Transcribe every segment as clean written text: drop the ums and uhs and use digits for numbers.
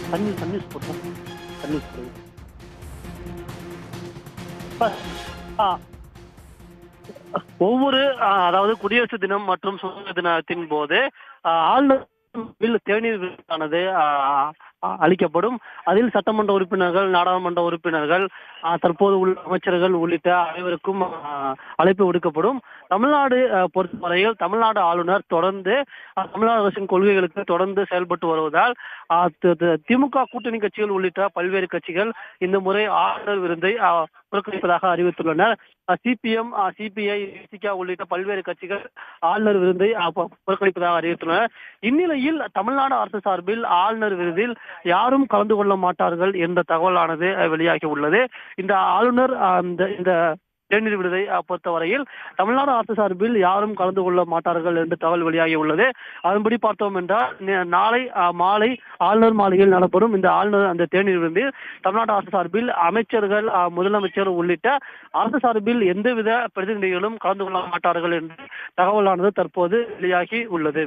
Sun news போட்டோம். Sun news போடுங்க. இப்ப, ஆ, ஒவ்வொரு அதாவது குடியரசு தினம் மற்றும் சுதந்திர தினத்தின் போது ஆளுநர் தேநீர் விருதானது அளிக்கப்படும். அதில் சட்டமன்ற உறுப்பினர்கள், நாடாளுமன்ற உறுப்பினர்கள், தற்போது உள்ள அமைச்சர்கள் உள்ளிட்ட அனைவருக்கும் அழைப்பு விடுக்கப்படும். தமிழ்நாடு பொறுத்தவரையில் தமிழ்நாடு ஆளுநர் தொடர்ந்து தமிழ்நாடு அரசின் கொள்கைகளுக்கு தொடர்ந்து செயல்பட்டு வருவதால் திமுக கூட்டணி கட்சிகள் உள்ளிட்ட பல்வேறு கட்சிகள் இந்த முறை ஆளுநர் விருதை புறக்கணிப்பதாக அறிவித்துள்ளனர். சிபிஎம், சிபிஐ, விசிக உள்ளிட்ட பல்வேறு கட்சிகள் ஆளுநர் விருதை புறக்கணிப்பதாக அறிவித்துள்ளனர். இந்நிலையில் தமிழ்நாடு அரசு சார்பில் ஆளுநர் விருதில் யாரும் கலந்து கொள்ள மாட்டார்கள் என்ற தகவலானது வெளியாகி உள்ளது. இந்த ஆளுநர் இந்த தேநீர் விருதை பொறுத்தவரையில் தமிழ்நாடு அரசு சார்பில் யாரும் கலந்து கொள்ள மாட்டார்கள் என்று தகவல் வெளியாகி உள்ளது. அதன்படி பார்த்தோம் என்றால் நாளை மாலை ஆளுநர் மாளிகையில் நடப்படும் இந்த ஆளுநர் அந்த தேநீர் விருந்தில் தமிழ்நாடு அரசு சார்பில் அமைச்சர்கள், முதலமைச்சர் உள்ளிட்ட அரசு சார்பில் எந்தவித பிரதிநிதிகளும் கலந்து கொள்ள மாட்டார்கள் என்று தகவலானது தற்போது வெளியாகி உள்ளது.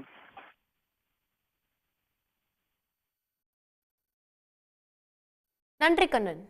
நன்றி கண்ணன்.